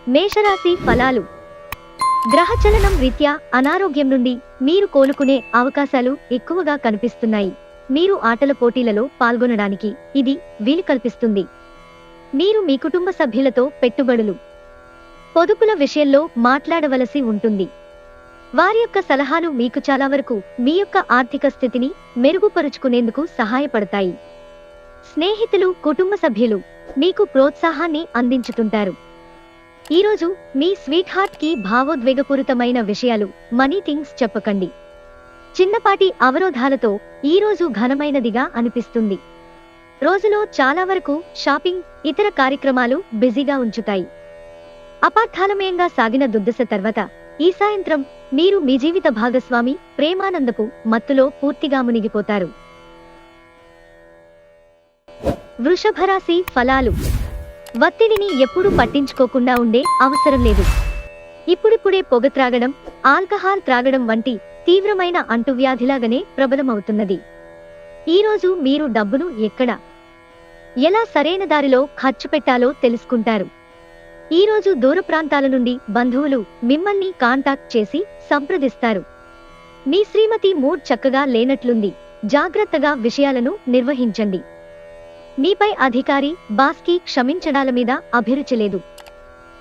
మేషరాశి ఫలాలు. గ్రహచలనం రీత్యా అనారోగ్యం నుండి మీరు కోలుకునే అవకాశాలు ఎక్కువగా కనిపిస్తున్నాయి. మీరు ఆటల పోటీలలో పాల్గొనడానికి ఇది వీలు కల్పిస్తుంది. మీరు మీ కుటుంబ సభ్యులతో పెట్టుబడులు, పొదుపుల విషయంలో మాట్లాడవలసి ఉంటుంది. వారి యొక్క సలహాలు మీకు చాలా వరకు మీ యొక్క ఆర్థిక స్థితిని మెరుగుపరుచుకునేందుకు సహాయపడతాయి. స్నేహితులు, కుటుంబ సభ్యులు మీకు ప్రోత్సాహాన్ని అందించుతుంటారు. ఈరోజు మీ స్వీట్ హార్ట్ కి భావోద్వేగపూరితమైన విషయాలు, మనీ థింగ్స్ చెప్పకండి. చిన్నపాటి అవరోధాలతో ఈరోజు ఘనమైనదిగా అనిపిస్తుంది. రోజులో చాలా వరకు షాపింగ్, ఇతర కార్యక్రమాలు బిజీగా ఉంచుతాయి. అపార్థాలమయంగా సాగిన దుర్దశ తర్వాత ఈ సాయంత్రం మీరు మీ జీవిత భాగస్వామి ప్రేమానందపు మత్తులో పూర్తిగా మునిగిపోతారు. వృషభరాశి ఫలాలు. ఒత్తిడిని ఎప్పుడూ పట్టించుకోకుండా ఉండే అవసరం లేదు. ఇప్పుడిప్పుడే పొగ త్రాగడం, ఆల్కహాల్ త్రాగడం వంటి తీవ్రమైన అంటువ్యాధిలాగానే ప్రబలమవుతున్నది. ఈరోజు మీరు డబ్బును ఎక్కడ, ఎలా సరైన దారిలో ఖర్చు పెట్టాలో తెలుసుకుంటారు. ఈరోజు దూర ప్రాంతాల నుండి బంధువులు మిమ్మల్ని కాంటాక్ట్ చేసి సంప్రదిస్తారు. మీ శ్రీమతి మూడ్ చక్కగా లేనట్లుంది. జాగ్రత్తగా విషయాలను నిర్వహించండి. మీపై అధికారి, బాస్కి క్షమించడాల మీద అభిరుచి లేదు.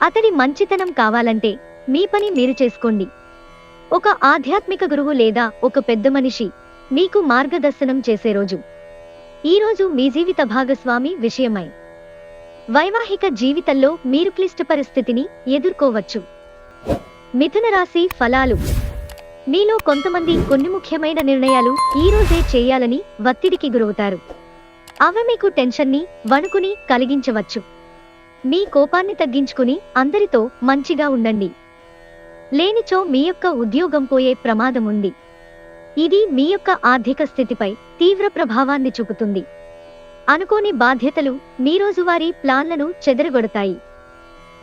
అతడి మంచితనం కావాలంటే మీ పని మీరు చేసుకోండి. ఒక ఆధ్యాత్మిక గురువు లేదా ఒక పెద్ద మనిషి మీకు మార్గదర్శనం చేసే రోజు. ఈరోజు మీ జీవిత భాగస్వామి విషయమై వైవాహిక జీవితంలో మీరు క్లిష్ట పరిస్థితిని ఎదుర్కోవచ్చు. మిథున రాశి ఫలాలు. మీలో కొంతమంది కొన్ని ముఖ్యమైన నిర్ణయాలు ఈ రోజే చేయాలని ఒత్తిడికి గురవుతారు. అవి మీకు టెన్షన్ని, వణుకుని కలిగించవచ్చు. మీ కోపాన్ని తగ్గించుకుని అందరితో మంచిగా ఉండండి. లేనిచో మీ యొక్క ఉద్యోగం పోయే ప్రమాదం ఉంది. ఇది మీ యొక్క ఆర్థిక స్థితిపై తీవ్ర ప్రభావాన్ని చూపుతుంది. అనుకోని బాధ్యతలు మీ రోజువారీ ప్లాన్లను చెదరగొడతాయి.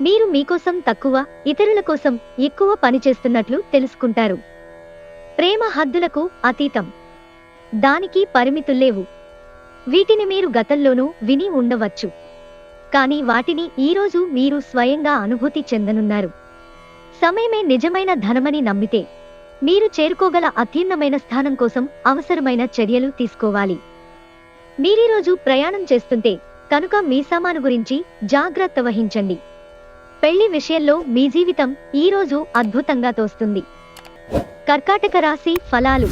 మీరు మీకోసం తక్కువ, ఇతరుల కోసం ఎక్కువ పనిచేస్తున్నట్లు తెలుసుకుంటారు. ప్రేమ హద్దులకు అతీతం. దానికి పరిమితుల్లేవు. వీటిని మీరు గతంలోనూ విని ఉండవచ్చు. కానీ వాటిని ఈరోజు మీరు స్వయంగా అనుభూతి చెందనున్నారు. సమయమే నిజమైన ధనమని నమ్మితే మీరు చేరుకోగల అత్యున్నమైన స్థానం కోసం అవసరమైన చర్యలు తీసుకోవాలి. మీరీరోజు ప్రయాణం చేస్తుంటే కనుక మీ సామాను గురించి జాగ్రత్త వహించండి. పెళ్లి విషయంలో మీ జీవితం ఈరోజు అద్భుతంగా తోస్తుంది. కర్కాటక రాశి ఫలాలు.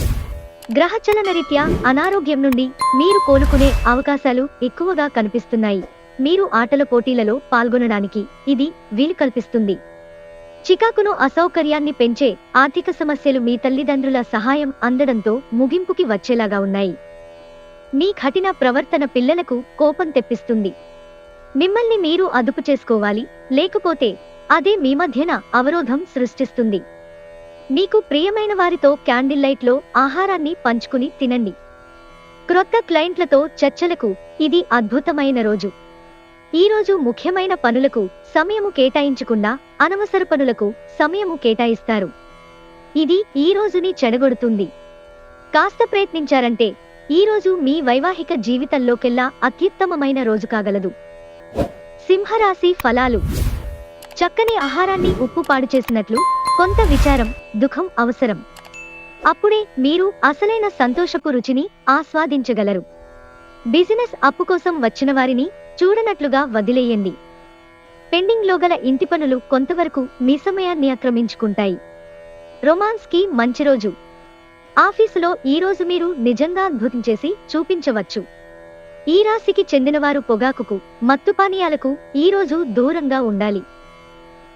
గ్రహచలనరీత్యా అనారోగ్యం నుండి మీరు కోలుకునే అవకాశాలు ఎక్కువగా కనిపిస్తున్నాయి. మీరు ఆటల పోటీలలో పాల్గొనడానికి ఇది వీలు కల్పిస్తుంది. చికాకును, అసౌకర్యాన్ని పెంచే ఆర్థిక సమస్యలు మీ తల్లిదండ్రుల సహాయం అందడంతో ముగింపుకి వచ్చేలాగా ఉన్నాయి. మీ కఠిన ప్రవర్తన పిల్లలకు కోపం తెప్పిస్తుంది. మిమ్మల్ని మీరు అదుపు చేసుకోవాలి, లేకపోతే అదే మీ మధ్యన అవరోధం సృష్టిస్తుంది. మీకు ప్రియమైన వారితో క్యాండిల్ లైట్లో ఆహారాన్ని పంచుకుని తినండి. క్రొత్త క్లయింట్లతో చర్చలకు ఇది అద్భుతమైన రోజు. ఈరోజు ముఖ్యమైన పనులకు సమయము కేటాయించకుండా అనవసర పనులకు సమయము కేటాయిస్తారు. ఇది ఈ రోజుని చెడగొడుతుంది. కాస్త ప్రయత్నించారంటే ఈరోజు మీ వైవాహిక జీవితంలోకెల్లా అత్యుత్తమమైన రోజు కాగలదు. సింహరాశి ఫలాలు. చక్కని ఆహారాన్ని ఉప్పు పాడు చేసినట్లు కొంత విచారం, దుఃఖం అవసరం. అప్పుడే మీరు అసలైన సంతోషపు రుచిని ఆస్వాదించగలరు. బిజినెస్ అప్పు కోసం వచ్చిన వారిని చూడనట్లుగా వదిలేయండి. పెండింగ్లో గల ఇంటి పనులు కొంతవరకు మీ సమయాన్ని ఆక్రమించుకుంటాయి. రొమాన్స్ కి మంచి రోజు. ఆఫీసులో ఈరోజు మీరు నిజంగా అద్భుతం చేసి చూపించవచ్చు. ఈ రాశికి చెందినవారు పొగాకుకు, మత్తు పానీయాలకు ఈరోజు దూరంగా ఉండాలి.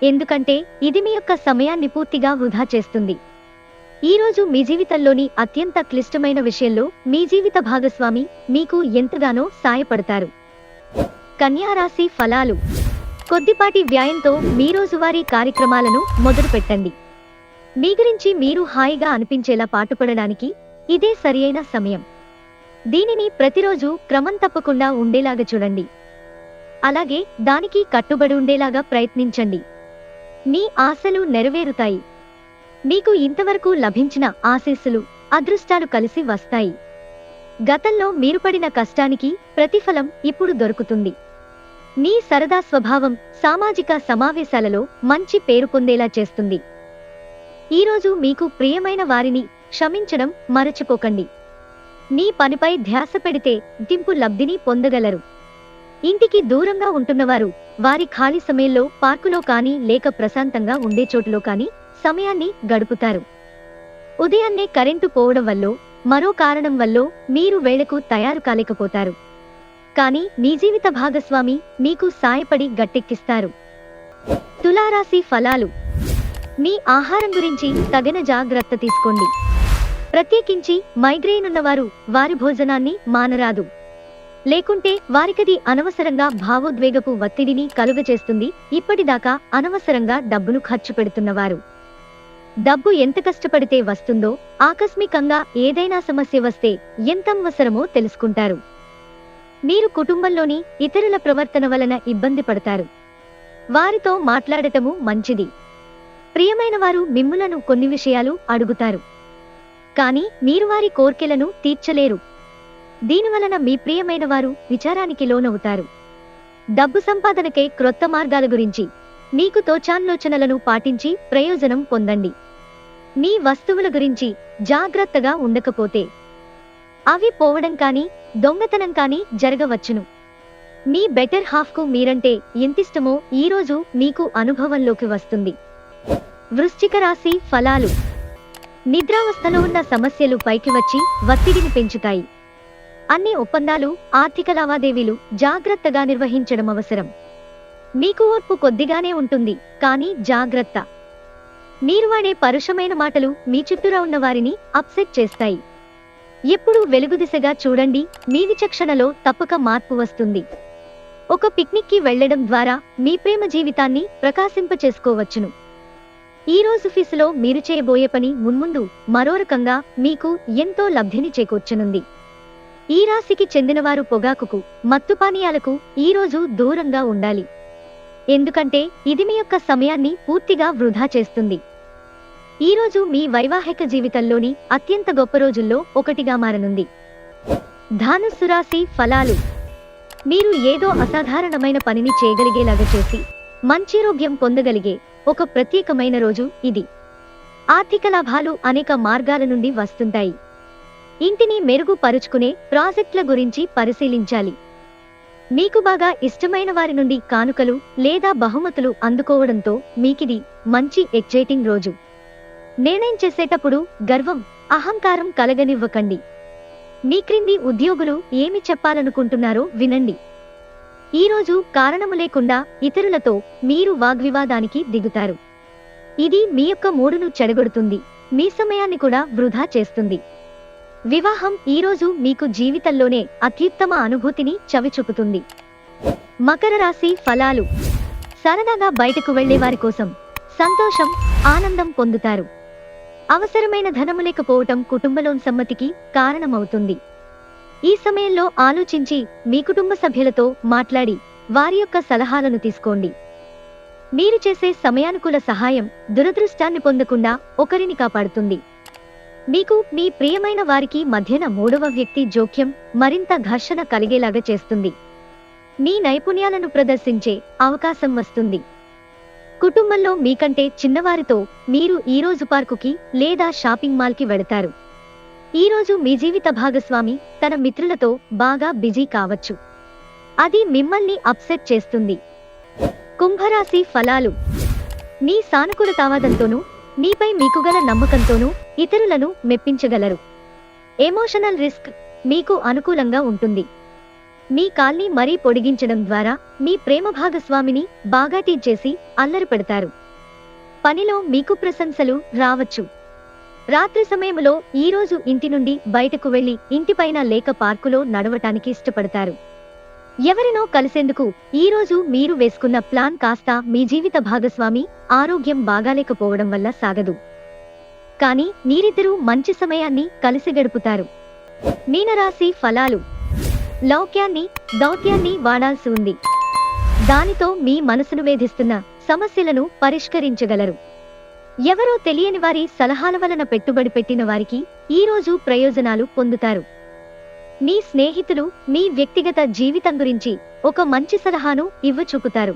ఎందుకంటే ఇది మీ యొక్క సమయాన్ని పూర్తిగా వృధా చేస్తుంది. ఈరోజు మీ జీవితంలోని అత్యంత క్లిష్టమైన విషయంలో మీ జీవిత భాగస్వామి మీకు ఎంతగానో సాయపడతారు. కన్యారాశి ఫలాలు. కొద్దిపాటి వ్యాయంతో మీ రోజువారీ కార్యక్రమాలను మొదలుపెట్టండి. మీ గురించి మీరు హాయిగా అనిపించేలా పాటుపడడానికి ఇదే సరియైన సమయం. దీనిని ప్రతిరోజు క్రమం తప్పకుండా ఉండేలాగా చూడండి. అలాగే దానికి కట్టుబడి ఉండేలాగా ప్రయత్నించండి. మీ ఆశలు నెరవేరుతాయి. మీకు ఇంతవరకు లభించిన ఆశీస్సులు, అదృష్టాలు కలిసి వస్తాయి. గతంలో మీరు పడిన కష్టానికి ప్రతిఫలం ఇప్పుడు దొరుకుతుంది. మీ సరదా స్వభావం సామాజిక సమావేశాలలో మంచి పేరు పొందేలా చేస్తుంది. ఈరోజు మీకు ప్రియమైన వారిని క్షమించడం మరచిపోకండి. మీ పనిపై ధ్యాస పెడితే దింపు లబ్ధిని పొందగలరు. ఇంటికి దూరంగా ఉంటున్నవారు వారి ఖాళీ సమయంలో పార్కులో కానీ లేక ప్రశాంతంగా ఉండే చోటులో కానీ సమయాన్ని గడుపుతారు. ఉదయాన్నే కరెంటు పోవడం వల్లో మరో కారణం వల్లో మీరు వేళకు తయారు కాలేకపోతారు. కానీ మీ జీవిత భాగస్వామి మీకు సాయపడి గట్టెక్కిస్తారు. తులారాశి ఫలాలు. మీ ఆహారం గురించి తగిన జాగ్రత్త తీసుకోండి. ప్రత్యేకించి మైగ్రేన్ ఉన్నవారు వారి భోజనాన్ని మానరాదు. లేకుంటే వారికది అనవసరంగా భావోద్వేగపు ఒత్తిడిని కలుగచేస్తుంది. ఇప్పటిదాకా అనవసరంగా డబ్బును ఖర్చు పెడుతున్నవారు డబ్బు ఎంత కష్టపడితే వస్తుందో, ఆకస్మికంగా ఏదైనా సమస్య వస్తే ఎంత అవసరమో తెలుసుకుంటారు. మీరు కుటుంబంలోని ఇతరుల ప్రవర్తన వలన ఇబ్బంది పడతారు. వారితో మాట్లాడటము మంచిది. ప్రియమైన వారు మిమ్ములను కొన్ని విషయాలు అడుగుతారు, కానీ మీరు వారి కోర్కెలను తీర్చలేరు. దీనివలన మీ ప్రియమైన వారు విచారానికి లోనవుతారు. డబ్బు సంపాదనకే క్రొత్త మార్గాల గురించి మీకు తోచాన్లోచనలను పాటించి ప్రయోజనం పొందండి. మీ వస్తువుల గురించి జాగ్రత్తగా ఉండకపోతే అవి పోవడం కానీ దొంగతనం కానీ జరగవచ్చును. మీ బెటర్ హాఫ్కు మీరంటే ఎంతిష్టమో ఈరోజు మీకు అనుభవంలోకి వస్తుంది. వృశ్చిక రాశి ఫలాలు. నిద్రావస్థలో ఉన్న సమస్యలు పైకి వచ్చి ఒత్తిడిని పెంచుతాయి. అన్ని ఒప్పందాలు, ఆర్థిక లావాదేవీలు జాగ్రత్తగా నిర్వహించడం అవసరం. మీకు ఓర్పు కొద్దిగానే ఉంటుంది, కానీ జాగ్రత్త. మీరు వాడే పరుషమైన మాటలు మీ చుట్టూరా ఉన్న వారిని అప్సెట్ చేస్తాయి. ఎప్పుడూ వెలుగు దిశగా చూడండి. మీ విచక్షణలో తప్పక మార్పు వస్తుంది. ఒక పిక్నిక్కి వెళ్లడం ద్వారా మీ ప్రేమ జీవితాన్ని ప్రకాశింపచేసుకోవచ్చును. ఈరోజు ఆఫీసులో మీరు చేయబోయే పని మున్ముందు మరో రకంగా మీకు ఎంతో లబ్ధిని చేకూర్చనుంది. ఈ రాశికి చెందినవారు పొగాకుకు, మత్తు పానీయాలకు ఈరోజు దూరంగా ఉండాలి. ఎందుకంటే ఇది మీ యొక్క సమయాన్ని పూర్తిగా వృధా చేస్తుంది. ఈరోజు మీ వైవాహిక జీవితంలోని అత్యంత గొప్ప రోజుల్లో ఒకటిగా మారనుంది. ధనుస్సు రాశి ఫలాలు. మీరు ఏదో అసాధారణమైన పనిని చేయగలిగేలాగా చేసి మంచిరోగ్యం పొందగలిగే ఒక ప్రత్యేకమైన రోజు ఇది. ఆర్థిక లాభాలు అనేక మార్గాల నుండి వస్తుంటాయి. ఇంటిని మెరుగుపరుచుకునే ప్రాజెక్టుల గురించి పరిశీలించాలి. మీకు బాగా ఇష్టమైన వారి నుండి కానుకలు లేదా బహుమతులు అందుకోవడంతో మీకిది మంచి ఎక్సైటింగ్ రోజు. నిర్ణయం చేసేటప్పుడు గర్వం, అహంకారం కలగనివ్వకండి. మీ క్రింది ఉద్యోగులు ఏమి చెప్పాలనుకుంటున్నారో వినండి. ఈరోజు కారణము లేకుండా ఇతరులతో మీరు వాగ్వివాదానికి దిగుతారు. ఇది మీ యొక్క మూడును చెడగొడుతుంది, మీ సమయాన్ని కూడా వృధా చేస్తుంది. వివాహం ఈరోజు మీకు జీవితంలోనే అత్యుత్తమ అనుభూతిని చవిచూపుతుంది. మకర రాశి ఫలాలు. సరదాగా బయటకు వెళ్లే వారి కోసం సంతోషం, ఆనందం పొందుతారు. అవసరమైన ధనము లేకపోవటం కుటుంబలోని సమ్మతికి కారణమవుతుంది. ఈ సమయంలో ఆలోచించి మీ కుటుంబ సభ్యులతో మాట్లాడి వారి యొక్క సలహాలను తీసుకోండి. మీరు చేసే సమయానుకూల సహాయం దురదృష్టాన్ని పొందకుండా ఒకరిని కాపాడుతుంది. మీకు మీ ప్రియమైన వారికి మధ్యన మూడవ వ్యక్తి జోక్యం మరింత ఘర్షణ కలిగేలాగా చేస్తుంది. మీ నైపుణ్యాలను ప్రదర్శించే అవకాశం వస్తుంది. కుటుంబంలో మీకంటే చిన్నవారితో మీరు ఈరోజు పార్కుకి లేదా షాపింగ్ మాల్కి వెళతారు. ఈరోజు మీ జీవిత భాగస్వామి తన మిత్రులతో బాగా బిజీ కావచ్చు. అది మిమ్మల్ని అప్సెట్ చేస్తుంది. కుంభరాశి ఫలాలు. మీ సానుకూలతావాదంతోనూ మీపై మీకుగల నమ్మకంతోనూ ఇతరులను మెప్పించగలరు. ఎమోషనల్ రిస్క్ మీకు అనుకూలంగా ఉంటుంది. మీ కాల్ని మరీ పొడిగించడం ద్వారా మీ ప్రేమ భాగస్వామిని బాగా టీచ్ చేసి అల్లరి పెడతారు. పనిలో మీకు ప్రశంసలు రావచ్చు. రాత్రి సమయంలో ఈరోజు ఇంటి నుండి బయటకు వెళ్లి ఇంటిపైన లేక పార్కులో నడవటానికి ఇష్టపడతారు. ఎవరినో కలిసేందుకు ఈరోజు మీరు వేసుకున్న ప్లాన్ కాస్త మీ జీవిత భాగస్వామి ఆరోగ్యం బాగాలేకపోవడం వల్ల సాగదు. కానీ మీరిద్దరూ మంచి సమయాన్ని కలిసి గడుపుతారు. మీనరాశి ఫలాలు. లౌక్యాన్ని, దౌత్యాన్ని వాడాల్సి ఉంది. దానితో మీ మనసును వేధిస్తున్న సమస్యలను పరిష్కరించగలరు. ఎవరో తెలియని వారి సలహాల వలన పెట్టుబడి పెట్టిన వారికి ఈరోజు ప్రయోజనాలు పొందుతారు. మీ స్నేహితులు మీ వ్యక్తిగత జీవితం గురించి ఒక మంచి సలహాను ఇవ్వచూపుతారు.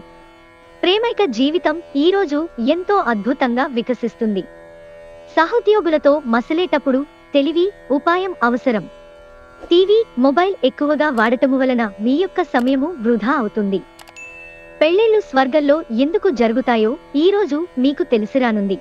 ప్రేమైక జీవితం ఈరోజు ఎంతో అద్భుతంగా వికసిస్తుంది. సహోద్యోగులతో మసలేటప్పుడు తెలివి, ఉపాయం అవసరం. టీవీ, మొబైల్ ఎక్కువగా వాడటము వలన మీ యొక్క సమయము వృధా అవుతుంది. పెళ్లిళ్లు స్వర్గంలో ఎందుకు జరుగుతాయో ఈరోజు మీకు తెలిసిరానుంది.